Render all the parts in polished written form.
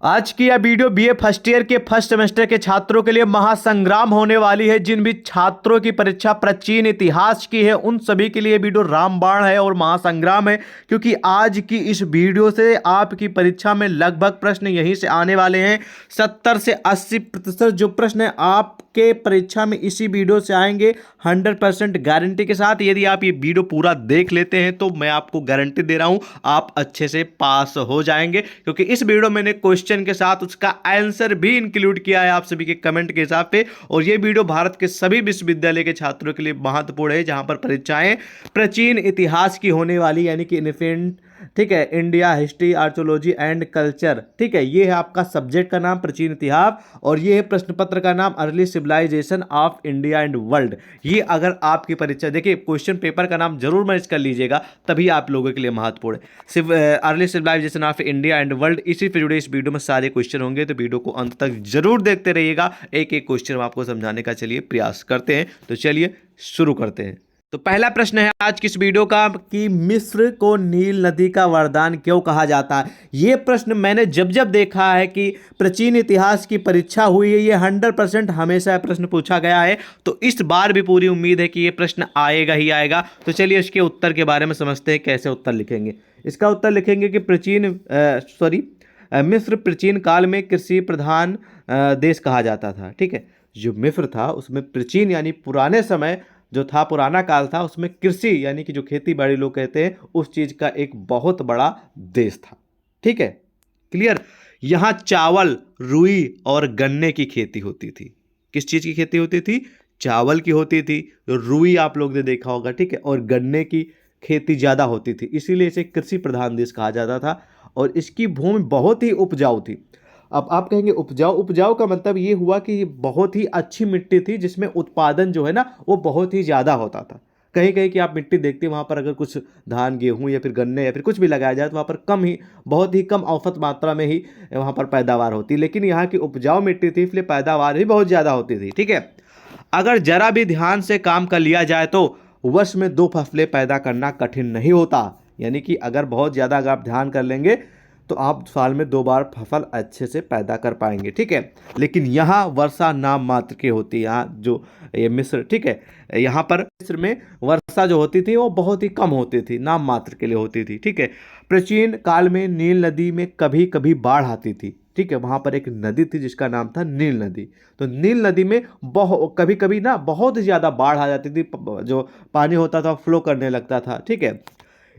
आज की यह वीडियो बीए फर्स्ट ईयर के फर्स्ट सेमेस्टर के छात्रों के लिए महासंग्राम होने वाली है। जिन भी छात्रों की परीक्षा प्राचीन इतिहास की है उन सभी के लिए वीडियो रामबाण है और महासंग्राम है, क्योंकि आज की इस वीडियो से आपकी परीक्षा में लगभग प्रश्न यहीं से आने वाले हैं। 70 से 80% जो प्रश्न है आपके परीक्षा में इसी वीडियो से आएंगे 100% गारंटी के साथ। यदि आप ये वीडियो पूरा देख लेते हैं तो मैं आपको गारंटी दे रहा हूं आप अच्छे से पास हो जाएंगे, क्योंकि इस वीडियो में मैंने क्वेश्चन के साथ उसका आंसर भी इंक्लूड किया है आप सभी के कमेंट के हिसाब से। और ये वीडियो भारत के सभी विश्वविद्यालय के छात्रों के लिए महत्वपूर्ण है, जहां पर परीक्षाएं प्राचीन इतिहास की होने वाली, यानी कि इन्फेंट, ठीक है, India history archaeology and culture, ठीक है, ये है आपका सब्जेक्ट का नाम प्राचीन इतिहास, और ये है प्रश्न पत्र का नाम early civilization of India and world. ये अगर आपकी परीक्षा, देखिए क्वेश्चन पेपर का नाम जरूर मैच कर लीजिएगा, तभी आप लोगों के लिए महत्वपूर्ण है। Early civilization of India and world, इसी से जुड़े इस वीडियो में सारे क्वेश्चन होंगे, तो वीडियो को अंत तक जरूर देखते रहिएगा। एक एक क्वेश्चन हम आपको समझाने का चलिए प्रयास करते हैं। तो चलिए शुरू करते हैं। तो पहला प्रश्न है आज की इस वीडियो का कि मिस्र को नील नदी का वरदान क्यों कहा जाता है। यह प्रश्न मैंने जब जब देखा है कि प्राचीन इतिहास की परीक्षा हुई है, ये 100% हमेशा प्रश्न पूछा गया है, तो इस बार भी पूरी उम्मीद है कि ये प्रश्न आएगा ही आएगा। तो चलिए इसके उत्तर के बारे में समझते हैं कैसे उत्तर लिखेंगे। इसका उत्तर लिखेंगे कि मिस्र प्राचीन काल में कृषि प्रधान देश कहा जाता था। ठीक है, जो मिस्र था उसमें प्राचीन यानी पुराने समय जो था, पुराना काल था, उसमें कृषि यानी कि जो खेती बाड़ी लोग कहते हैं उस चीज का एक बहुत बड़ा देश था। ठीक है, क्लियर। यहां चावल, रुई और गन्ने की खेती होती थी। किस चीज की खेती होती थी? चावल की होती थी, रुई आप लोग ने देखा होगा, ठीक है, और गन्ने की खेती ज्यादा होती थी, इसीलिए इसे कृषि प्रधान देश कहा जाता था। और इसकी भूमि बहुत ही उपजाऊ थी। अब आप कहेंगे उपजाऊ, उपजाऊ का मतलब ये हुआ कि बहुत ही अच्छी मिट्टी थी जिसमें उत्पादन जो है ना वो बहुत ही ज़्यादा होता था। कहीं कहीं की आप मिट्टी देखते हैं वहाँ पर अगर कुछ धान गेहूँ या फिर गन्ने या फिर कुछ भी लगाया जाए तो वहाँ पर कम ही, बहुत ही कम औसत मात्रा में ही वहाँ पर पैदावार होती, लेकिन यहाँ की उपजाऊ मिट्टी थी इसलिए पैदावार भी बहुत ज़्यादा होती थी। ठीक है, अगर जरा भी ध्यान से काम कर लिया जाए तो वर्ष में 2 फसलें पैदा करना कठिन नहीं होता। यानी कि अगर बहुत ज़्यादा अगर आप ध्यान कर लेंगे तो आप साल में 2 बार फसल अच्छे से पैदा कर पाएंगे। ठीक है, लेकिन यहाँ वर्षा नाम मात्र की होती है। यहाँ जो ये मिस्र, ठीक है, यहाँ पर मिस्र में वर्षा जो होती थी वो बहुत ही कम होती थी, नाम मात्र के लिए होती थी। ठीक है, प्राचीन काल में नील नदी में कभी कभी बाढ़ आती थी। ठीक है, वहाँ पर एक नदी थी जिसका नाम था नील नदी। तो नील नदी में कभी कभी ना बहुत ज़्यादा बाढ़ आ जाती थी, जो पानी होता था फ्लो करने लगता था। ठीक है,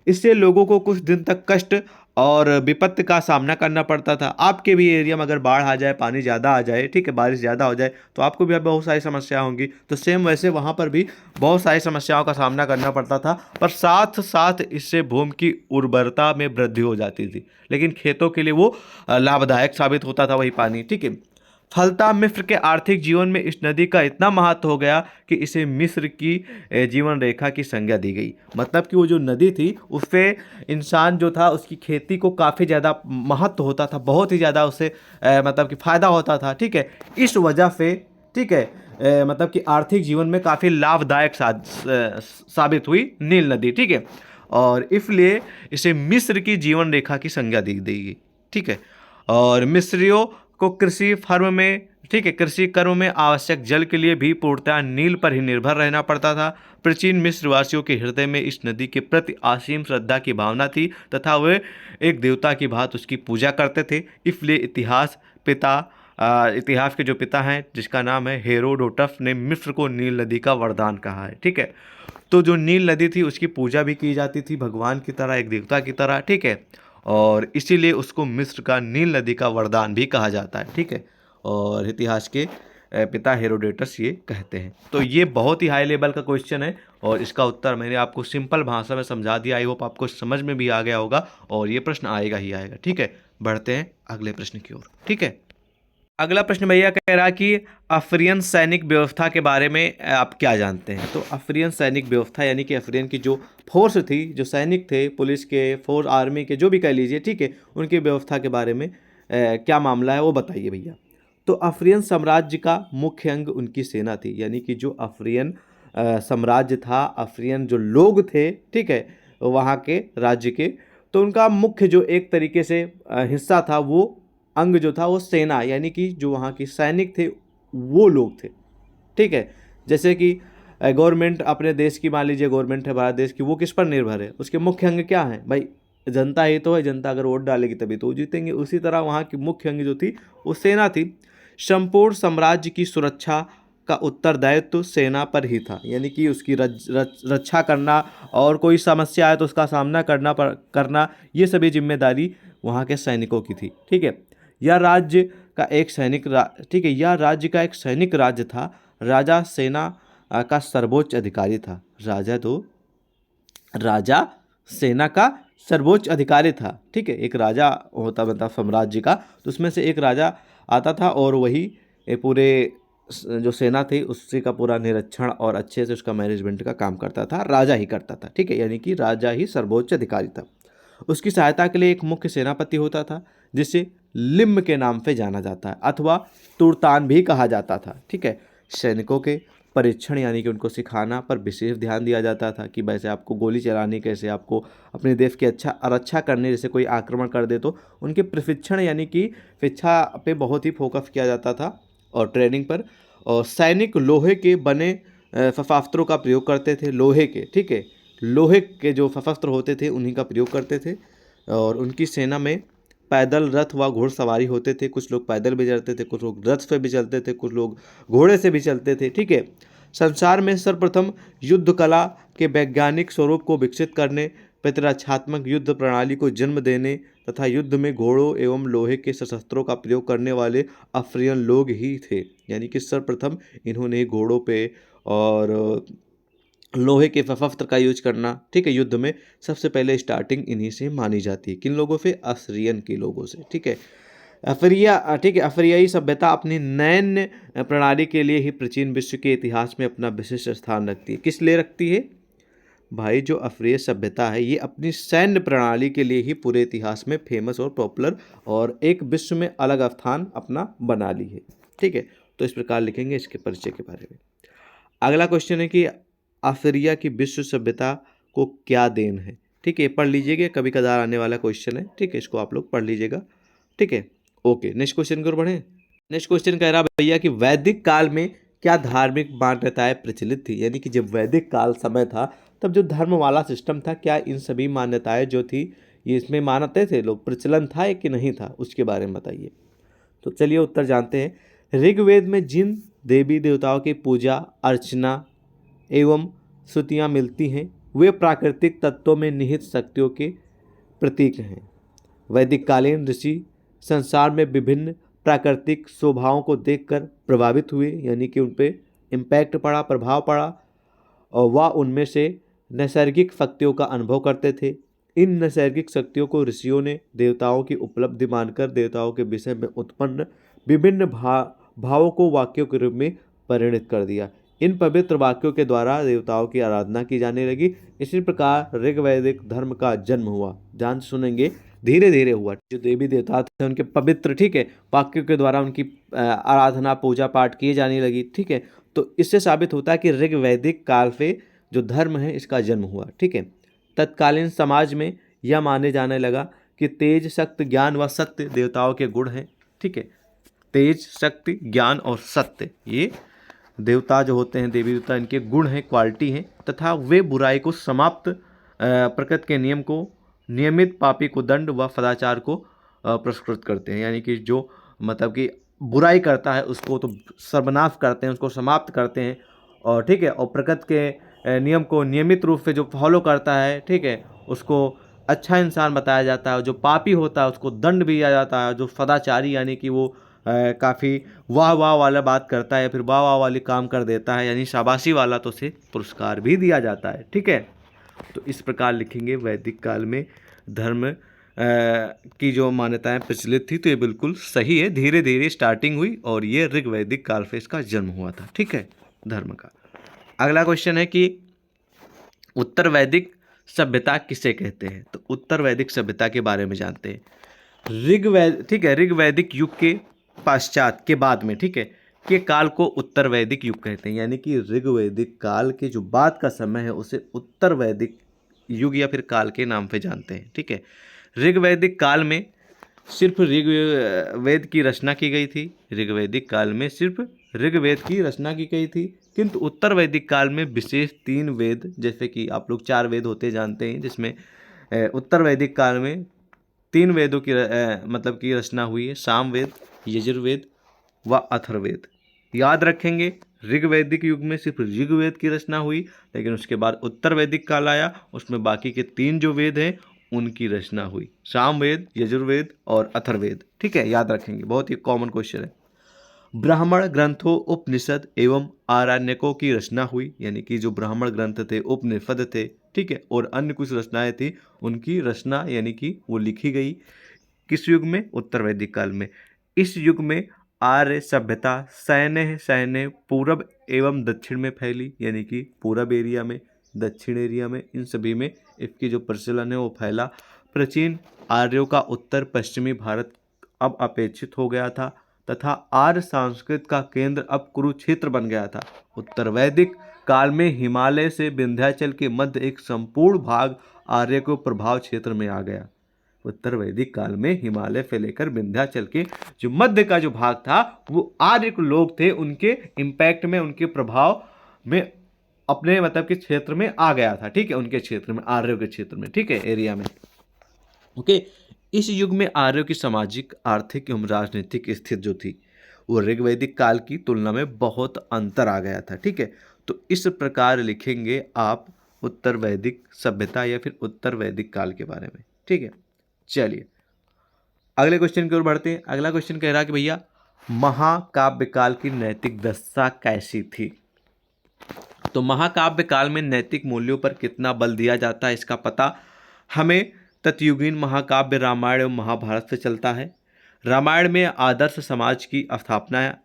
इससे लोगों को कुछ दिन तक कष्ट और विपत्ति का सामना करना पड़ता था। आपके भी एरिया में अगर बाढ़ आ जाए, पानी ज़्यादा आ जाए, ठीक है, बारिश ज़्यादा हो जाए तो आपको भी बहुत सारी समस्या होंगी। तो सेम वैसे वहाँ पर भी बहुत सारी समस्याओं का सामना करना पड़ता था, पर साथ साथ इससे भूमि की उर्वरता में वृद्धि हो जाती थी, लेकिन खेतों के लिए वो लाभदायक साबित होता था वही पानी। ठीक है, फलता मिस्र के आर्थिक जीवन में इस नदी का इतना महत्व हो गया कि इसे मिस्र की जीवन रेखा की संज्ञा दी गई। मतलब कि वो जो नदी थी उससे इंसान जो था उसकी खेती को काफ़ी ज़्यादा महत्व होता था, बहुत ही ज़्यादा उससे मतलब कि फ़ायदा होता था। ठीक है, इस वजह से, ठीक है, मतलब कि आर्थिक जीवन में काफ़ी लाभदायक साबित हुई नील नदी। ठीक है, और इसलिए इसे मिस्र की जीवन रेखा की संज्ञा दी गई। ठीक है, और मिस्रियों को कृषि फर्म में, ठीक है, कृषि कर्म में आवश्यक जल के लिए भी पूर्णतः नील पर ही निर्भर रहना पड़ता था। प्राचीन मिस्रवासियों के हृदय में इस नदी के प्रति असीम श्रद्धा की भावना थी तथा वे एक देवता की भांति उसकी पूजा करते थे। इसलिए इतिहास के जो पिता हैं जिसका नाम है हेरोडोटस ने मिस्र को नील नदी का वरदान कहा है। ठीक है, तो जो नील नदी थी उसकी पूजा भी की जाती थी भगवान की तरह, एक देवता की तरह। ठीक है, और इसीलिए उसको मिस्र का नील नदी का वरदान भी कहा जाता है। ठीक है, और इतिहास के पिता हेरोडेटस ये कहते हैं। तो ये बहुत ही हाई लेवल का क्वेश्चन है और इसका उत्तर मैंने आपको सिंपल भाषा में समझा दिया। आई होप आपको समझ में भी आ गया होगा और ये प्रश्न आएगा ही आएगा। ठीक है, बढ़ते हैं अगले प्रश्न की ओर। ठीक है, अगला प्रश्न भैया कह रहा कि अफरीन सैनिक व्यवस्था के बारे में आप क्या जानते हैं। तो अफरीन सैनिक व्यवस्था यानी कि अफरीन की जो फोर्स थी, जो सैनिक थे, पुलिस के, फोर्स, आर्मी के, जो भी कह लीजिए, ठीक है, उनकी व्यवस्था के बारे में क्या मामला है वो बताइए भैया। तो अफरीन साम्राज्य का मुख्य अंग उनकी सेना थी, यानी कि जो अफरीन साम्राज्य था, अफरीन जो लोग थे, ठीक है, वहाँ के राज्य के, तो उनका मुख्य जो एक तरीके से हिस्सा था वो अंग जो था वो सेना यानी कि जो वहाँ के सैनिक थे वो लोग थे, ठीक है। जैसे कि गवर्नमेंट अपने देश की, मान लीजिए गवर्नमेंट है भारत देश की, वो किस पर निर्भर है, उसके मुख्य अंग क्या हैं भाई, जनता ही तो है, जनता अगर वोट डालेगी तभी तो वो जीतेंगे। उसी तरह वहाँ की मुख्य अंग जो थी वो सेना थी। संपूर्ण साम्राज्य की सुरक्षा का उत्तरदायित्व सेना पर ही था, यानी कि उसकी रक्षा करना और कोई समस्या आए तो उसका सामना करना ये सभी जिम्मेदारी वहाँ के सैनिकों की थी, ठीक है। यह राज्य का एक ठीक है, यह राज्य का एक सैनिक राज्य था। राजा सेना का सर्वोच्च अधिकारी था। राजा सेना का सर्वोच्च अधिकारी था, ठीक है। एक राजा होता मतलब साम्राज्य का, तो उसमें से एक राजा आता था और वही पूरे जो सेना थी उससे का पूरा निरीक्षण और अच्छे से उसका मैनेजमेंट का काम करता था, राजा ही करता था, ठीक है। यानी कि राजा ही सर्वोच्च अधिकारी था। उसकी सहायता के लिए एक मुख्य सेनापति होता था जिसे लिम्ब के नाम से जाना जाता है अथवा तुर्तान भी कहा जाता था, ठीक है। सैनिकों के परीक्षण यानी कि उनको सिखाना पर विशेष ध्यान दिया जाता था कि वैसे आपको गोली चलानी, कैसे आपको अपने देश की रक्षा करने, जैसे कोई आक्रमण कर दे तो उनके प्रशिक्षण यानी कि शिक्षा पे बहुत ही फोकस किया जाता था और ट्रेनिंग पर। और सैनिक लोहे के बने शस्त्रों का प्रयोग करते थे, लोहे के, ठीक है। लोहे के जो शस्त्र होते थे उन्हीं का प्रयोग करते थे। और उनकी सेना में पैदल, रथ व घुड़सवारी होते थे। कुछ लोग पैदल भी चलते थे, कुछ लोग रथ पे भी चलते थे, कुछ लोग घोड़े से भी चलते थे, ठीक है। संसार में सर्वप्रथम युद्ध कला के वैज्ञानिक स्वरूप को विकसित करने, प्रतिरक्षात्मक युद्ध प्रणाली को जन्म देने तथा युद्ध में घोड़ों एवं लोहे के शस्त्रों का प्रयोग करने वाले अफ्रीयन लोग ही थे। यानी कि सर्वप्रथम इन्होंने घोड़ों पे और लोहे के शस्त्र का यूज करना, ठीक है, युद्ध में सबसे पहले स्टार्टिंग इन्हीं से मानी जाती है। किन लोगों से? असीरियन के लोगों से, ठीक है। अफ्रीया, ठीक है, अफ्रीयाई सभ्यता अपनी नैन्य प्रणाली के लिए ही प्राचीन विश्व के इतिहास में अपना विशिष्ट स्थान रखती है। किस लिए रखती है भाई? जो अफ्रीय सभ्यता है ये अपनी सैन्य प्रणाली के लिए ही पूरे इतिहास में फेमस और पॉपुलर और एक विश्व में अलग स्थान अपना बना ली है, ठीक है। तो इस प्रकार लिखेंगे इसके परिचय के बारे में। अगला क्वेश्चन है कि अफ्रीया की विश्व सभ्यता को क्या देन है, ठीक है। पढ़ लीजिएगा, कभी कदार आने वाला क्वेश्चन है, ठीक है, इसको आप लोग पढ़ लीजिएगा, ठीक है। ओके, नेक्स्ट क्वेश्चन की ओर बढ़ें। नेक्स्ट क्वेश्चन कह रहा भैया कि वैदिक काल में क्या धार्मिक मान्यताएं प्रचलित थी, यानी कि जब वैदिक काल समय था तब जो धर्म वाला सिस्टम था, क्या इन सभी मान्यताएं जो थी ये इसमें मानते थे लोग, प्रचलन था या कि नहीं था, उसके बारे में बताइए। तो चलिए उत्तर जानते हैं। ऋग्वेद में जिन देवी देवताओं की पूजा अर्चना एवं श्रुतियाँ मिलती हैं वे प्राकृतिक तत्वों में निहित शक्तियों के प्रतीक हैं। वैदिक कालीन ऋषि संसार में विभिन्न प्राकृतिक स्वभावों को देखकर प्रभावित हुए, यानी कि उन पर इम्पैक्ट पड़ा, प्रभाव पड़ा, और वह उनमें से नैसर्गिक शक्तियों का अनुभव करते थे। इन नैसर्गिक शक्तियों को ऋषियों ने देवताओं की उपलब्धि मानकर देवताओं के विषय में उत्पन्न विभिन्न भावों को वाक्यों के रूप में परिणित कर दिया। इन पवित्र वाक्यों के द्वारा देवताओं की आराधना की जाने लगी। इसी प्रकार ऋग्वैदिक धर्म का जन्म हुआ। ध्यान से सुनेंगे, धीरे धीरे हुआ। जो देवी देवता थे उनके पवित्र, ठीक है, वाक्यों के द्वारा उनकी आराधना पूजा पाठ किए जाने लगी, ठीक है। तो इससे साबित होता है कि ऋग्वैदिक काल से जो धर्म है इसका जन्म हुआ, ठीक है। तत्कालीन समाज में यह माने जाने लगा कि तेज, शक्ति, ज्ञान व सत्य देवताओं के गुण हैं, ठीक है। तेज, शक्ति, ज्ञान और सत्य ये देवता जो होते हैं, देवी देवता, इनके गुण हैं, क्वालिटी हैं, तथा वे बुराई को समाप्त, प्रकृति के नियम को नियमित, पापी को दंड व सदाचार को पुरस्कृत करते हैं। यानी कि जो मतलब कि बुराई करता है उसको तो सर्वनाश करते हैं, उसको समाप्त करते हैं, और ठीक है, और प्रकृति के नियम को नियमित रूप से जो फॉलो करता है, ठीक है, उसको अच्छा इंसान बताया जाता है। जो पापी होता है उसको दंड भी दिया जाता है। जो सदाचारी यानी कि वो काफ़ी वाह वाह वाला बात करता है, फिर वाह वाह वाली काम कर देता है, यानी शाबाशी वाला, तो उसे पुरस्कार भी दिया जाता है, ठीक है। तो इस प्रकार लिखेंगे वैदिक काल में धर्म की जो मान्यताएं प्रचलित थी, तो ये बिल्कुल सही है। धीरे धीरे स्टार्टिंग हुई और ये ऋग्वैदिक काल से इसका जन्म हुआ था, ठीक है, धर्म का। अगला क्वेश्चन है कि उत्तर वैदिक सभ्यता किसे कहते हैं। तो उत्तर वैदिक सभ्यता के बारे में जानते हैं। ठीक है, ऋग्वैदिक युग के पश्चात के बाद में, ठीक है, के काल को उत्तर वैदिक युग कहते हैं। यानी कि ऋग्वैदिक काल के जो बाद का समय है उसे उत्तर वैदिक युग या फिर काल के नाम पे जानते हैं, ठीक है। ऋग्वैदिक काल में सिर्फ ऋग्वेद की रचना की गई थी। ऋग्वैदिक काल में सिर्फ ऋग्वेद की रचना की गई थी, किंतु उत्तर वैदिक काल में विशेष 3 वेद, जैसे कि आप लोग 4 वेद होते जानते हैं, जिसमें उत्तर वैदिक काल में 3 वेदों की मतलब की रचना हुई है, सामवेद, यजुर्वेद व अथर्ववेद। याद रखेंगे, ऋग्वैदिक युग में सिर्फ ऋग्वेद की रचना हुई, लेकिन उसके बाद उत्तर वैदिक काल आया, उसमें बाकी के 3 जो वेद हैं उनकी रचना हुई, सामवेद, यजुर्वेद और अथर्ववेद। ठीक है, याद रखेंगे, बहुत ही कॉमन क्वेश्चन है। ब्राह्मण ग्रंथों, उपनिषद एवं आरण्यकों की रचना हुई, यानी कि जो ब्राह्मण ग्रंथ थे, उपनिषद थे, ठीक है, और अन्य कुछ रचनाएं थी, उनकी रचना यानी कि वो लिखी गई। किस युग में? उत्तर वैदिक काल में। इस युग में आर्य सभ्यता सैन्य पूर्व एवं दक्षिण में फैली, यानी कि पूर्व एरिया में, दक्षिण एरिया में, इन सभी में इसकी जो प्रचलन है वो फैला। प्राचीन आर्यों का उत्तर पश्चिमी भारत अब अपेक्षित हो गया था, तथा आर्य संस्कृत का केंद्र अब कुरुक्षेत्र बन गया था। उत्तर वैदिक काल में हिमालय से विंध्याचल के मध्य एक संपूर्ण भाग आर्य को प्रभाव क्षेत्र में आ गया। उत्तर वैदिक काल में हिमालय से लेकर विंध्याचल के जो मध्य का जो भाग था वो आर्य लोग थे, उनके इम्पैक्ट में, उनके प्रभाव में अपने मतलब के क्षेत्र में आ गया था। ठीक है, उनके क्षेत्र में, आर्यों के क्षेत्र में, ठीक है, एरिया में। ओके, इस युग में आर्यों की सामाजिक, आर्थिक एवं राजनीतिक स्थिति जो थी वो ऋग्वैदिक काल की तुलना में बहुत अंतर आ गया था। ठीक है, तो इस प्रकार लिखेंगे आप उत्तर वैदिक सभ्यता या फिर उत्तर वैदिक काल के बारे में। ठीक है, चलिए अगले क्वेश्चन की ओर बढ़ते हैं। अगला क्वेश्चन कह रहा है कि भैया महाकाव्य काल की नैतिक दशा कैसी थी? तो महाकाव्य काल में नैतिक मूल्यों पर कितना बल दिया जाता है, इसका पता हमें तत्युगीन महाकाव्य रामायण एवं महाभारत से चलता है। रामायण में आदर्श समाज की स्थापना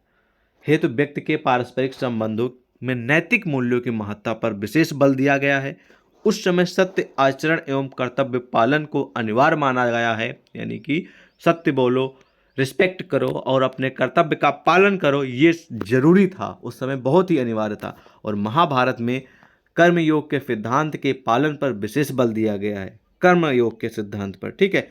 हेतु व्यक्ति के पारस्परिक संबंधों में नैतिक मूल्यों की महत्ता पर विशेष बल दिया गया है। उस समय सत्य आचरण एवं कर्तव्य पालन को अनिवार्य माना गया है, यानी कि सत्य बोलो, रिस्पेक्ट करो और अपने कर्तव्य का पालन करो, ये जरूरी था, उस समय बहुत ही अनिवार्य था। और महाभारत में कर्मयोग के सिद्धांत के पालन पर विशेष बल दिया गया है, कर्मयोग के सिद्धांत पर। ठीक है,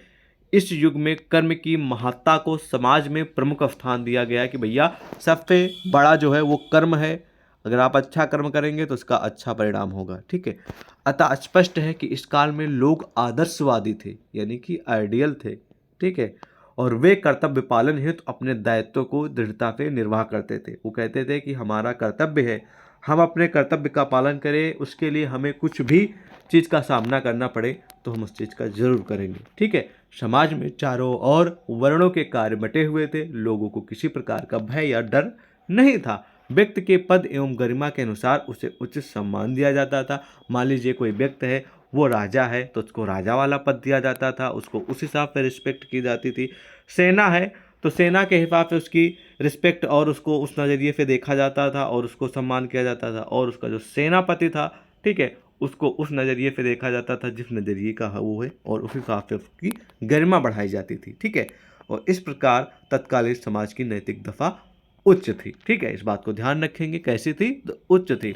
इस युग में कर्म की महत्ता को समाज में प्रमुख स्थान दिया गया है कि भैया सबसे बड़ा जो है वो कर्म है, अगर आप अच्छा कर्म करेंगे तो उसका अच्छा परिणाम होगा। ठीक है, अतः स्पष्ट है कि इस काल में लोग आदर्शवादी थे, यानी कि आइडियल थे। ठीक है, और वे कर्तव्य पालन हेतु अपने दायित्व को दृढ़ता से निर्वाह करते थे। वो कहते थे कि हमारा कर्तव्य है, हम अपने कर्तव्य का पालन करें, उसके लिए हमें कुछ भी चीज़ का सामना करना पड़े तो हम उस चीज़ का जरूर करेंगे। ठीक है, समाज में चारों ओर वर्णों के कार्य बटे हुए थे, लोगों को किसी प्रकार का भय या डर नहीं था। व्यक्ति के पद एवं गरिमा के अनुसार उसे उचित सम्मान दिया जाता था। मान लीजिए कोई व्यक्ति है, वो राजा है तो उसको राजा वाला पद दिया जाता था, उसको उस हिसाब से रिस्पेक्ट की जाती थी। सेना है तो सेना के हिसाब से उसकी रिस्पेक्ट और उसको उस नज़रिए से देखा जाता था और उसको सम्मान किया जाता था। और उसका जो सेनापति था, ठीक है, उसको उस नज़रिए से देखा जाता था जिस नज़रिए का वो है, और उस हिसाब से उसकी गरिमा बढ़ाई जाती थी। ठीक है, और इस प्रकार तत्कालीन समाज की नैतिक दशा उच्च थी। ठीक है, इस बात को ध्यान रखेंगे, कैसी थी? तो उच्च थी।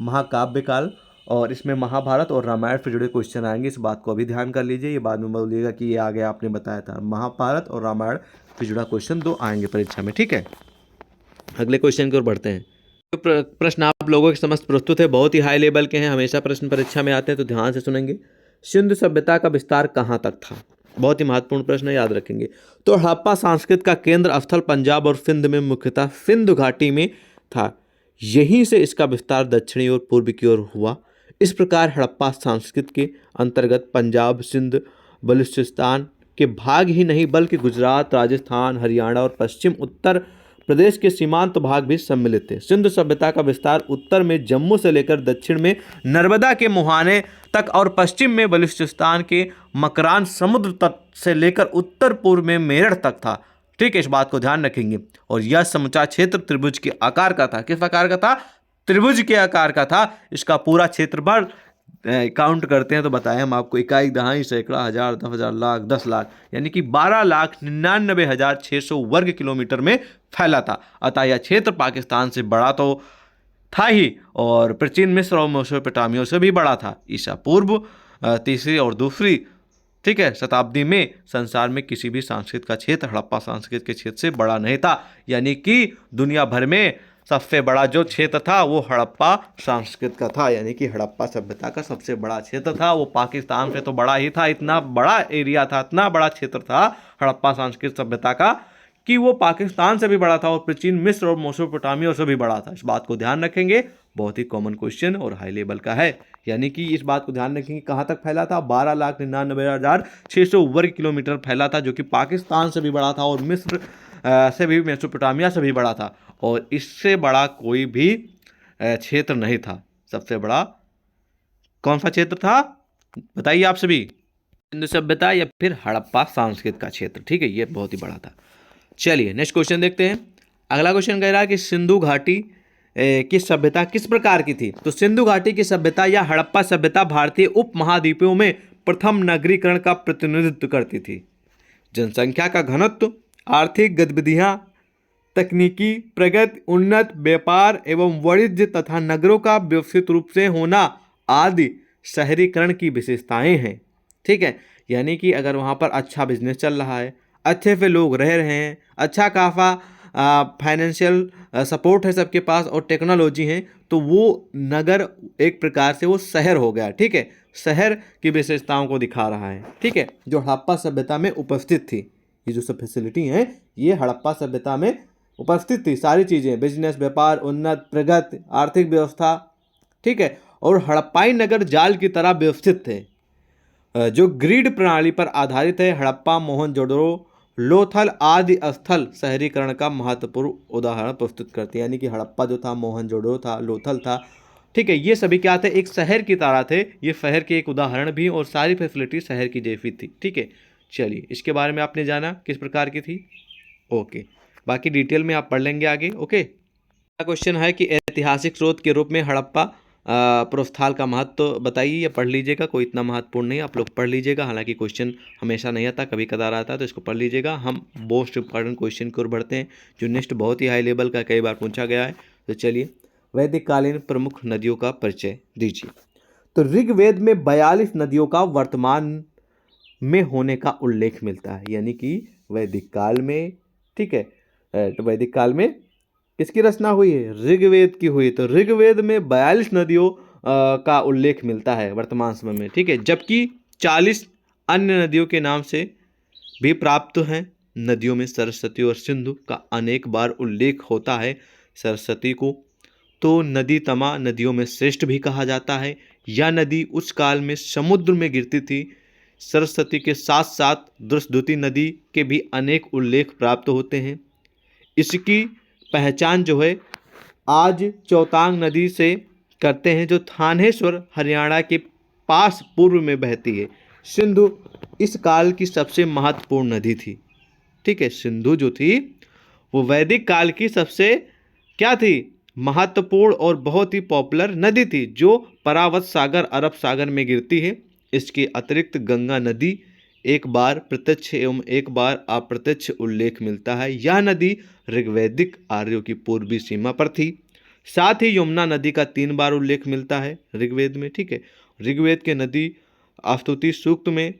महाकाव्य काल, और इसमें महाभारत और रामायण से जुड़े क्वेश्चन आएंगे, इस बात को अभी ध्यान कर लीजिए। ये बाद में बोलिएगा कि ये आगे आपने बताया था। महाभारत और रामायण से जुड़ा क्वेश्चन 2 आएंगे परीक्षा में। ठीक है, अगले क्वेश्चन की ओर बढ़ते हैं। प्रश्न आप लोगों के समस्त प्रस्तुत है, बहुत ही हाई लेवल के हैं, हमेशा प्रश्न परीक्षा में आते हैं, तो ध्यान से सुनेंगे। सिंधु सभ्यता का विस्तार कहाँ तक था? बहुत ही महत्वपूर्ण प्रश्न है, याद रखेंगे। तो हड़प्पा संस्कृत का केंद्र स्थल पंजाब और सिंध में मुख्यतः सिंधु घाटी में था। यहीं से इसका विस्तार दक्षिणी और पूर्व की ओर हुआ। इस प्रकार हड़प्पा संस्कृत के अंतर्गत पंजाब, सिंध, बलूचिस्तान के भाग ही नहीं बल्कि गुजरात, राजस्थान, हरियाणा और पश्चिम उत्तर प्रदेश के सीमांत भाग भी सम्मिलित थे। सिंधु सभ्यता का विस्तार उत्तर में जम्मू से लेकर दक्षिण में नर्मदा के मुहाने तक और पश्चिम में बलूचिस्तान के मकरान समुद्र तट से लेकर उत्तर पूर्व में मेरठ तक था। ठीक है, इस बात को ध्यान रखेंगे। और यह समूचा क्षेत्र त्रिभुज के आकार का था। किस आकार का था? त्रिभुज के आकार का था। इसका पूरा क्षेत्रफल काउंट करते हैं तो बताएं हम आपको, इकाई, दहाई, सैकड़ा, हजार, 10,000, लाख, 10 लाख, यानी कि 12,99,600 वर्ग किलोमीटर में फैला था। अतः यह क्षेत्र पाकिस्तान से बड़ा तो था ही, और प्राचीन मिस्र और मेसोपोटामिया से भी बड़ा था। ईसा पूर्व तीसरी और दूसरी ठीक है। शताब्दी में संसार में किसी भी संस्कृत का क्षेत्र हड़प्पा संस्कृत के क्षेत्र से बड़ा नहीं था, यानी कि दुनिया भर में सबसे बड़ा जो क्षेत्र था वो हड़प्पा संस्कृत का था, यानी कि हड़प्पा सभ्यता का सबसे बड़ा क्षेत्र था। वो पाकिस्तान से तो बड़ा ही था, इतना बड़ा एरिया था, इतना बड़ा क्षेत्र था हड़प्पा संस्कृत सभ्यता का कि वो पाकिस्तान से भी बड़ा था और प्राचीन मिस्र और मेसोपोटामिया से भी बड़ा था। इस बात को ध्यान रखेंगे, बहुत ही कॉमन क्वेश्चन और हाई लेवल का है। यानी कि इस बात को ध्यान रखेंगे कहाँ तक फैला था, 12,99,600 वर्ग किलोमीटर फैला था, जो कि पाकिस्तान से भी बड़ा था और मिस्र से भी, मेसोपोटामिया से भी बड़ा था, और इससे बड़ा कोई भी क्षेत्र नहीं था। सबसे बड़ा कौन सा क्षेत्र था बताइए आप सभी, सिंधु सभ्यता या फिर हड़प्पा संस्कृत का क्षेत्र। ठीक है, ये बहुत ही बड़ा था। चलिए नेक्स्ट क्वेश्चन देखते हैं। अगला क्वेश्चन कह रहा है कि सिंधु घाटी की सभ्यता किस प्रकार की थी। तो सिंधु घाटी की सभ्यता या हड़प्पा सभ्यता भारतीय उपमहाद्वीपों में प्रथम नगरीकरण का प्रतिनिधित्व करती थी। जनसंख्या का घनत्व, आर्थिक गतिविधियां, तकनीकी प्रगति, उन्नत व्यापार एवं वाणिज्य तथा नगरों का व्यवस्थित रूप से होना आदि शहरीकरण की विशेषताएं हैं। ठीक है, यानी कि अगर वहाँ पर अच्छा बिजनेस चल रहा है, अच्छे से लोग रह रहे हैं, अच्छा खासा फाइनेंशियल सपोर्ट है सबके पास और टेक्नोलॉजी है, तो वो नगर एक प्रकार से वो शहर हो गया। ठीक है, शहर की विशेषताओं को दिखा रहा है। ठीक है, जो हड़प्पा सभ्यता में उपस्थित थी, ये जो सब फैसिलिटी हैं ये हड़प्पा सभ्यता में उपस्थित थी। सारी चीज़ें, बिजनेस, व्यापार, उन्नत प्रगति, आर्थिक व्यवस्था, ठीक है, और हड़प्पाई नगर जाल की तरह व्यवस्थित थे जो ग्रिड प्रणाली पर आधारित है। हड़प्पा, मोहनजोदड़ो, लोथल आदि स्थल शहरीकरण का महत्वपूर्ण उदाहरण प्रस्तुत करते हैं। यानी कि हड़प्पा जो था, मोहनजोदड़ो था, लोथल था, ठीक है, ये सभी क्या थे, एक शहर की तरह थे। ये शहर के एक उदाहरण भी और सारी फैसिलिटी शहर की जैसी थी। ठीक है, चलिए इसके बारे में आपने जाना किस प्रकार की थी। ओके, बाकी डिटेल में आप पढ़ लेंगे आगे। ओके, क्वेश्चन है कि ऐतिहासिक स्रोत के रूप में हड़प्पा पुरस्थल का महत्व बताइए या पढ़ लीजिएगा। कोई इतना महत्वपूर्ण नहीं, आप लोग पढ़ लीजिएगा। हालांकि क्वेश्चन हमेशा नहीं आता, कभी कदार आता है, तो इसको पढ़ लीजिएगा। हम मोस्ट इंपॉर्टेंट क्वेश्चन की ओर बढ़ते हैं, जो नेक्स्ट बहुत ही हाई लेवल का कई बार पूछा गया है। तो चलिए, वैदिक कालीन प्रमुख नदियों का परिचय दीजिए। तो ऋग्वेद में 42 नदियों का वर्तमान में होने का उल्लेख मिलता है। यानी कि वैदिक काल में, ठीक है, तो वैदिक काल में किसकी रचना हुई है, ऋग्वेद की हुई। तो ऋग्वेद में 42 नदियों का उल्लेख मिलता है वर्तमान समय में। ठीक है, जबकि 40 अन्य नदियों के नाम से भी प्राप्त हैं। नदियों में सरस्वती और सिंधु का अनेक बार उल्लेख होता है। सरस्वती को तो नदी तमा नदियों में श्रेष्ठ भी कहा जाता है। यह नदी उस काल में समुद्र में गिरती थी। सरस्वती के साथ साथ दुष्दुति नदी के भी अनेक उल्लेख प्राप्त होते हैं। इसकी पहचान जो है आज चौतांग नदी से करते हैं, जो थानेश्वर हरियाणा के पास पूर्व में बहती है। सिंधु इस काल की सबसे महत्वपूर्ण नदी थी। ठीक है, सिंधु जो थी वो वैदिक काल की सबसे क्या थी, महत्वपूर्ण और बहुत ही पॉपुलर नदी थी, जो परावत सागर अरब सागर में गिरती है। इसके अतिरिक्त गंगा नदी एक बार प्रत्यक्ष एवं एक बार अप्रत्यक्ष उल्लेख मिलता है। यह नदी ऋग्वैदिक आर्यों की पूर्वी सीमा पर थी। साथ ही यमुना नदी का 3 बार उल्लेख मिलता है ऋग्वेद में। ठीक है, ऋग्वेद के नदी स्तुति सूक्त में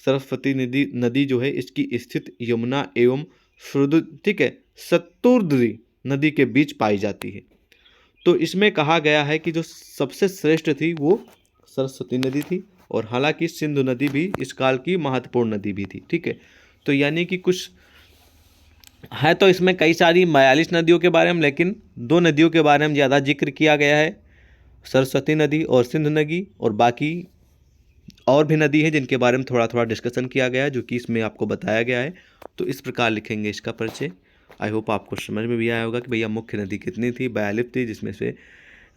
सरस्वती नदी जो है इसकी स्थित यमुना एवं ठीक है, शतुर्दरी नदी के बीच पाई जाती है। तो इसमें कहा गया है कि जो सबसे श्रेष्ठ थी वो सरस्वती नदी थी, और हालांकि सिंधु नदी भी इस काल की महत्वपूर्ण नदी भी थी। ठीक है, तो यानी कि कुछ है, तो इसमें कई सारी 42 नदियों के बारे में, लेकिन 2 नदियों के बारे में ज़्यादा जिक्र किया गया है, सरस्वती नदी और सिंधु नदी, और बाकी और भी नदी है जिनके बारे में थोड़ा थोड़ा डिस्कशन किया गया है, जो कि इसमें आपको बताया गया है। तो इस प्रकार लिखेंगे इसका परिचय। आई होप आपको समझ में भी आया होगा कि भैया मुख्य नदी कितनी थी, 42 थी, जिसमें से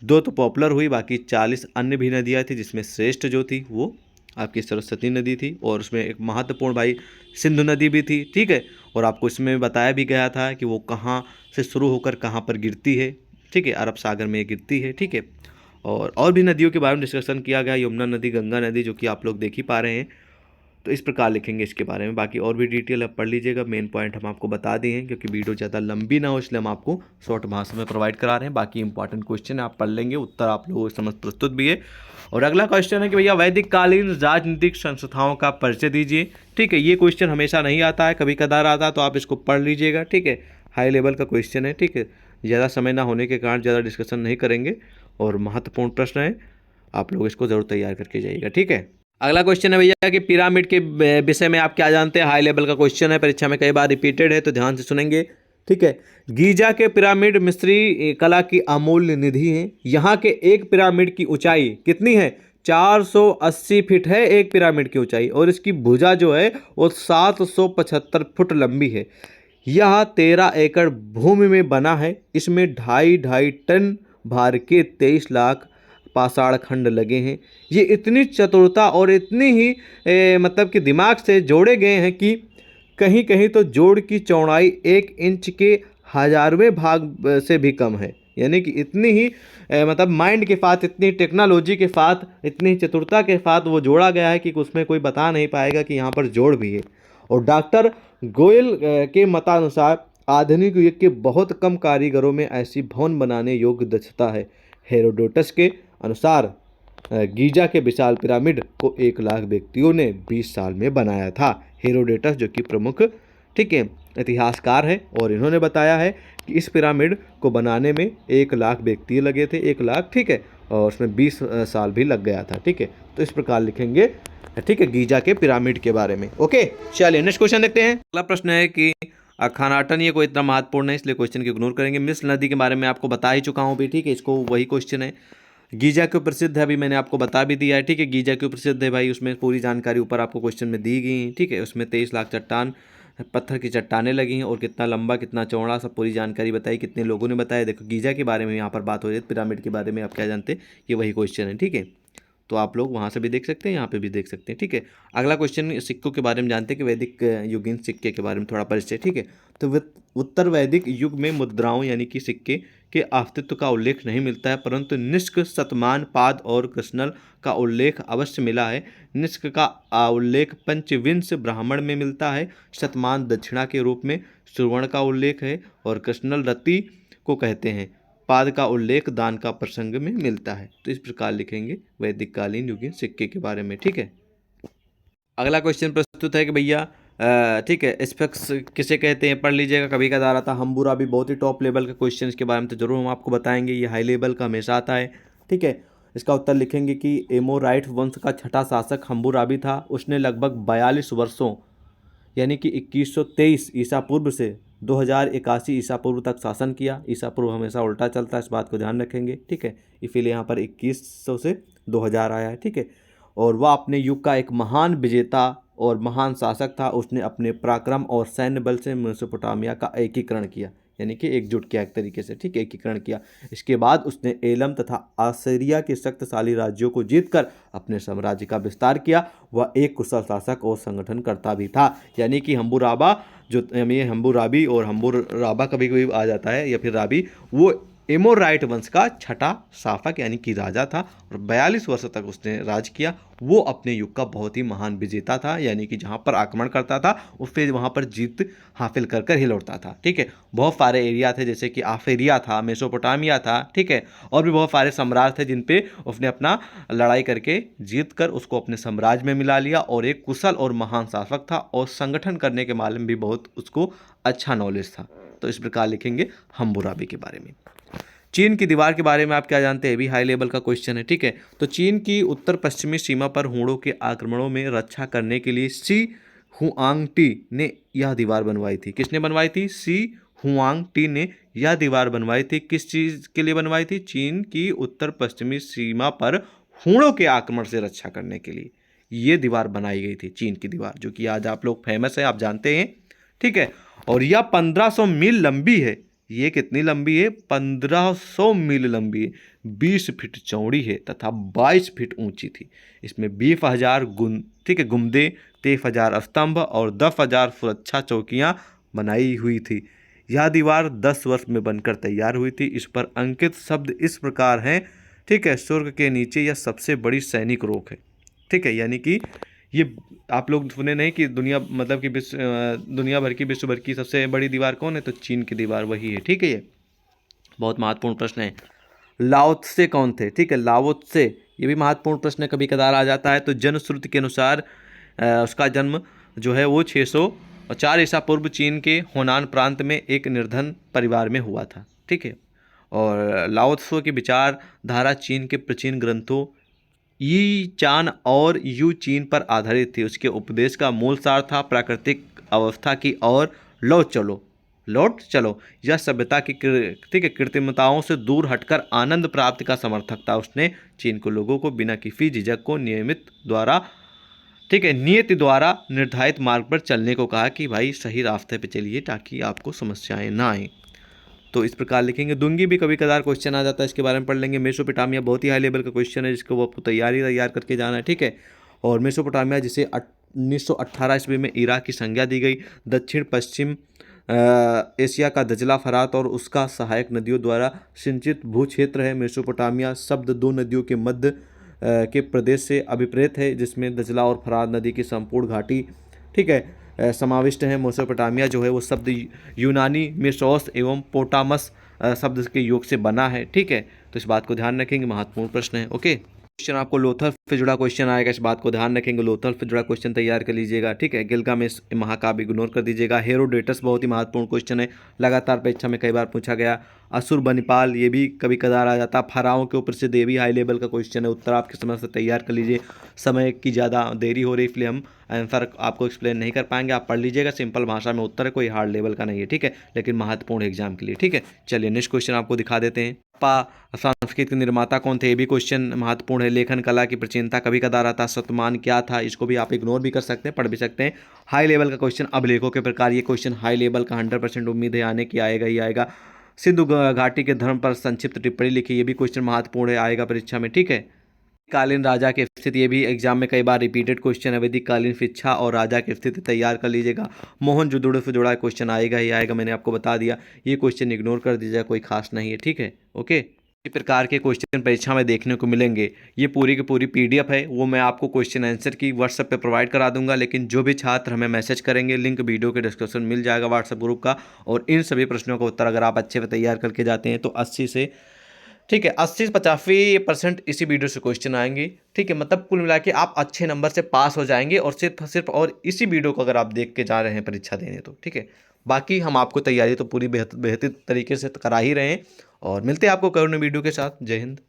2 तो पॉपुलर हुई, बाकी 40 अन्य भी नदियाँ थी, जिसमें श्रेष्ठ जो थी वो आपकी सरस्वती नदी थी, और उसमें एक महत्वपूर्ण भाई सिंधु नदी भी थी। ठीक है, और आपको इसमें बताया भी गया था कि वो कहाँ से शुरू होकर कहाँ पर गिरती है। ठीक है, अरब सागर में गिरती है। ठीक है, और भी नदियों के बारे में डिस्कशन किया गया, यमुना नदी, गंगा नदी, जो कि आप लोग देख ही पा रहे हैं। तो इस प्रकार लिखेंगे इसके बारे में। बाकी और भी डिटेल आप पढ़ लीजिएगा, मेन पॉइंट हम आपको बता दिए हैं, क्योंकि वीडियो ज़्यादा लंबी ना हो इसलिए हम आपको शॉर्ट भाषा में प्रोवाइड करा रहे हैं। बाकी इंपॉर्टेंट क्वेश्चन आप पढ़ लेंगे, उत्तर आप लोगों के समझ प्रस्तुत भी है। और अगला क्वेश्चन है कि भैया वैदिक कालीन राजनीतिक संस्थाओं का परिचय दीजिए। ठीक है, ये क्वेश्चन हमेशा नहीं आता है, कभी कदार आता है, तो आप इसको पढ़ लीजिएगा। ठीक है, हाई लेवल का क्वेश्चन है। ठीक है, ज़्यादा समय ना होने के कारण ज़्यादा डिस्कशन नहीं करेंगे और महत्वपूर्ण प्रश्न है, आप लोग इसको जरूर तैयार करके जाइएगा। ठीक है, अगला क्वेश्चन है भैया कि पिरामिड के विषय में आप क्या जानते हैं। हाई लेवल का क्वेश्चन है, परीक्षा में कई बार रिपीटेड है, तो ध्यान से सुनेंगे। ठीक है, गीजा के पिरामिड मिस्री कला की अमूल्य निधि है। यहाँ के एक पिरामिड की ऊंचाई कितनी है? 480 फीट है एक पिरामिड की ऊंचाई, और इसकी भुजा जो है वो 775 फुट लंबी है। यह 13 एकड़ भूमि में बना है। इसमें 2.5 टन भार के 23 लाख पाषाण खंड लगे हैं। ये इतनी चतुरता और इतनी ही मतलब कि दिमाग से जोड़े गए हैं कि कहीं कहीं तो जोड़ की चौड़ाई 1 इंच के 1000वें भाग से भी कम है। यानी कि इतनी ही मतलब माइंड के साथ, इतनी टेक्नोलॉजी के साथ, इतनी चतुरता के साथ वो जोड़ा गया है कि उसमें कोई बता नहीं पाएगा कि यहाँ पर जोड़ भी है। और डॉक्टर गोयल के मतानुसार आधुनिक युग के बहुत कम कारीगरों में ऐसी भवन बनाने योग्य दक्षता है। हेरोडोटस के अनुसार गीजा के विशाल पिरामिड को 1 लाख व्यक्तियों ने 20 साल में बनाया था। हेरोडोटस जो कि प्रमुख ठीक है इतिहासकार है, और इन्होंने बताया है कि इस पिरामिड को बनाने में 1 लाख व्यक्ति लगे थे, 1 लाख। ठीक है, और उसमें 20 साल भी लग गया था। ठीक है, तो इस प्रकार लिखेंगे। ठीक है, गीजा के पिरामिड के बारे में। ओके, चलिए नेक्स्ट क्वेश्चन देखते हैं। अगला प्रश्न है कि खानाटन, ये कोई इतना महत्वपूर्ण है इसलिए क्वेश्चन को इग्नोर करेंगे। मिस नदी के बारे में आपको बता ही चुका हूँ भी। ठीक है, इसको वही क्वेश्चन है। गीजा क्यों प्रसिद्ध है, अभी मैंने आपको बता भी दिया है। ठीक है, गीजा क्यों प्रसिद्ध है भाई, उसमें पूरी जानकारी ऊपर आपको क्वेश्चन में दी गई है। ठीक है, उसमें 23 लाख चट्टान पत्थर की चट्टानें लगी हैं, और कितना लंबा कितना चौड़ा सब पूरी जानकारी बताई, कितने लोगों ने बताया। देखो गीजा के बारे में यहाँ पर बात हो रही है, पिरामिड के बारे में आप क्या जानते हैं, ये वही क्वेश्चन है। ठीक है, तो आप लोग वहाँ से भी देख सकते हैं, यहाँ पे भी देख सकते हैं। ठीक है, अगला क्वेश्चन सिक्कों के बारे में जानते हैं कि वैदिक युगीन सिक्के के बारे में थोड़ा परिचय। ठीक है, तो उत्तर वैदिक युग में मुद्राओं यानी कि सिक्के के अस्तित्व का उल्लेख नहीं मिलता है, परंतु निष्क, शतमान, पाद और कृष्णल का उल्लेख अवश्य मिला है। निष्क का उल्लेख पंचविंश ब्राह्मण में मिलता है। शतमान दक्षिणा के रूप में सुवर्ण का उल्लेख है, और कृष्णल रति को कहते हैं। पाद का उल्लेख दान का प्रसंग में मिलता है। तो इस प्रकार लिखेंगे वैदिक कालीन युगीन सिक्के के बारे में। ठीक है, अगला क्वेश्चन प्रस्तुत है कि भैया ठीक है, स्फिंक्स किसे कहते हैं, पढ़ लीजिएगा। कभी कदार आता हम्बुराबी, बहुत ही टॉप लेवल का क्वेश्चन, इसके बारे में तो जरूर हम आपको बताएंगे। ये हाई लेवल का हमेशा आता है। ठीक है, इसका उत्तर लिखेंगे कि एमोराइट वंश का छठा शासक हम्बुराबी था। उसने लगभग 42 वर्षों यानी कि 2123 ईसा पूर्व से 2081 ईसा पूर्व तक शासन किया। ईसा पूर्व हमेशा उल्टा चलता है, इस बात को ध्यान रखेंगे। ठीक है, इसीलिए यहाँ पर 2100 से 2000 आया है। ठीक है, और वह अपने युग का एक महान विजेता और महान शासक था। उसने अपने पराक्रम और सैन्य बल से मेसोपोटामिया का एकीकरण किया, यानी कि एकजुट किया एक तरीके से। ठीक है, एकीकरण किया। इसके बाद उसने एलम तथा आसीरिया के शक्तिशाली राज्यों को जीतकर अपने साम्राज्य का विस्तार किया। वह एक कुशल शासक और संगठनकर्ता भी था। यानी कि हम्बुराबा जो ये हम्बुराबी और हम्बुराबा कभी कभी आ जाता है, या फिर राबी, वो एमोराइट वंश का छठा शासक यानी कि राजा था, और 42 वर्ष तक उसने राज किया। वो अपने युग का बहुत ही महान विजेता था, यानी कि जहाँ पर आक्रमण करता था उस पर वहाँ पर जीत हासिल कर कर ही लौटता था। ठीक है, बहुत सारे एरिया थे, जैसे कि आफेरिया था, मेसोपोटामिया था। ठीक है, और भी बहुत सारे सम्राट थे जिन पे उसने अपना लड़ाई करके जीत कर उसको अपने साम्राज्य में मिला लिया, और एक कुशल और महान शासक था, और संगठन करने के मालूम भी बहुत उसको अच्छा नॉलेज था। तो इस प्रकार लिखेंगे हम्बुराबी के बारे में। चीन की दीवार के बारे में आप क्या जानते हैं, भी हाई लेवल का क्वेश्चन है। ठीक है, तो चीन की उत्तर पश्चिमी सीमा पर हुणों के आक्रमणों में रक्षा करने के लिए सी हुआंगटी ने यह दीवार बनवाई थी। किसने बनवाई थी? सी हुआंगटी ने यह दीवार बनवाई थी। किस चीज़ के लिए बनवाई थी? चीन की उत्तर पश्चिमी सीमा पर हुणों के आक्रमण से रक्षा करने के लिए ये दीवार बनाई गई थी, चीन की दीवार, जो कि आज आप लोग फेमस है, आप जानते हैं। ठीक है, और यह 1500 मील लंबी है। ये कितनी लंबी है? 1500 मील लंबी है, 20 फीट चौड़ी है तथा 22 फीट ऊंची थी। इसमें 20,000 गुम्बदें, 23,000 स्तंभ और 10,000 सुरक्षा चौकियां बनाई हुई थी। यह दीवार 10 वर्ष में बनकर तैयार हुई थी। इस पर अंकित शब्द इस प्रकार हैं। ठीक है, स्वर्ग के नीचे यह सबसे बड़ी सैनिक रोक है। ठीक है, यानी कि ये आप लोग सुने नहीं कि दुनिया मतलब कि दुनिया भर की विश्व भर की सबसे बड़ी दीवार कौन है? तो चीन की दीवार वही है, ठीक है। ये बहुत महत्वपूर्ण प्रश्न है। लाओ त्से कौन थे? ठीक है, लाओ त्से, ये भी महत्वपूर्ण प्रश्न कभी कदार आ जाता है। तो जनश्रुति के अनुसार उसका जन्म जो है वो 604 ईसा पूर्व चीन के होनान प्रांत में एक निर्धन परिवार में हुआ था, ठीक है। और लाओ त्से की विचारधारा चीन के प्राचीन ग्रंथों यी चान और यू चीन पर आधारित थी। उसके उपदेश का मूल सार था प्राकृतिक अवस्था की और लौट चलो। यह सभ्यता की ठीक है कृत्रिमताओं से दूर हटकर आनंद प्राप्ति का समर्थक था। उसने चीन को लोगों को बिना किसी झिझक को नियति द्वारा निर्धारित मार्ग पर चलने को कहा कि भाई सही रास्ते पे चलिए ताकि आपको समस्याएं ना आए। तो इस प्रकार लिखेंगे। दुंगी भी कभी कदार क्वेश्चन आ जाता है, इसके बारे में पढ़ लेंगे। मेसोपोटामिया बहुत ही हाई लेवल का क्वेश्चन है जिसको वो आपको तैयार करके जाना है, ठीक है। और मेसोपोटामिया जिसे 1918 ईस्वी में इराक की संज्ञा दी गई, दक्षिण पश्चिम एशिया का दजला, फरात और उसका सहायक नदियों द्वारा सिंचित भू क्षेत्र है। मेसोपोटामिया शब्द दो नदियों के मध्य के प्रदेश से अभिप्रेत है जिसमें दजला और फरात नदी की संपूर्ण घाटी, ठीक है, समाविष्ट है। मेसोपोटामिया जो है वो शब्द यूनानी मेसोस एवं पोटामस शब्द के योग से बना है, ठीक है। तो इस बात को ध्यान रखेंगे, महत्वपूर्ण प्रश्न है। ओके, क्वेश्चन आपको लोथल से जुड़ा क्वेश्चन आएगा, इस बात को ध्यान रखेंगे। लोथल से जुड़ा क्वेश्चन तैयार कर लीजिएगा, ठीक है। गिलगामेश महाकाव्य इग्नोर कर दीजिएगा। हेरोडेटस बहुत ही महत्वपूर्ण क्वेश्चन है, लगातार परीक्षा में कई बार पूछा गया। असुरबनिपाल ये भी कभी कदार आ जाता। फराओं के ऊपर से देवी हाई लेवल का क्वेश्चन है, उत्तर आपके समझ से तैयार कर लीजिए। समय की ज़्यादा देरी हो रही इसलिए हम आंसर आपको एक्सप्लेन नहीं कर पाएंगे, आप पढ़ लीजिएगा, सिंपल भाषा में उत्तर है, कोई हार्ड लेवल का नहीं है, ठीक है, लेकिन महत्वपूर्ण एग्जाम के लिए, ठीक है। चलिए नेक्स्ट क्वेश्चन आपको दिखा देते हैं। संस्कृत के निर्माता कौन थे? ये भी क्वेश्चन महत्वपूर्ण है। लेखन कला की प्राचीनता कभी कदार आता। शतमान क्या था? इसको भी आप इग्नोर भी कर सकते हैं, पढ़ भी सकते हैं। हाई लेवल का क्वेश्चन अभिलेखों के प्रकार, ये क्वेश्चन हाई लेवल का 100% उम्मीद है आने की, आएगा ही आएगा। सिंधु घाटी के धर्म पर संक्षिप्त टिप्पणी लिखी, ये भी क्वेश्चन महत्वपूर्ण है, आएगा परीक्षा में, ठीक है। कालीन राजा की स्थिति, ये भी एग्जाम में कई बार रिपीटेड क्वेश्चन है। वैदिक कालीन शिक्षा और राजा की स्थिति तैयार कर लीजिएगा। मोहनजोदड़ो से जुड़ा क्वेश्चन आएगा ही आएगा, मैंने आपको बता दिया। ये क्वेश्चन इग्नोर कर दीजिएगा, कोई खास नहीं है, ठीक है। ओके, इस प्रकार के क्वेश्चन परीक्षा में देखने को मिलेंगे। ये पूरी की पूरी PDF है, वो मैं आपको क्वेश्चन आंसर की व्हाट्सएप पे प्रोवाइड करा दूंगा। लेकिन जो भी छात्र हमें मैसेज करेंगे, लिंक वीडियो के डिस्क्रिप्शन मिल जाएगा व्हाट्सएप ग्रुप का। और इन सभी प्रश्नों का उत्तर अगर आप अच्छे से तैयार करके जाते हैं तो 80 से, ठीक है, 80 से 85% इसी वीडियो से क्वेश्चन आएंगे, ठीक है। मतलब कुल मिला के आप अच्छे नंबर से पास हो जाएंगे, और सिर्फ और इसी वीडियो को अगर आप देख के जा रहे हैं परीक्षा देने तो, ठीक है। बाकी हम आपको तैयारी तो पूरी बेहतर तरीके से करा ही रहे हैं। और मिलते हैं आपको कल वीडियो के साथ। जय हिंद।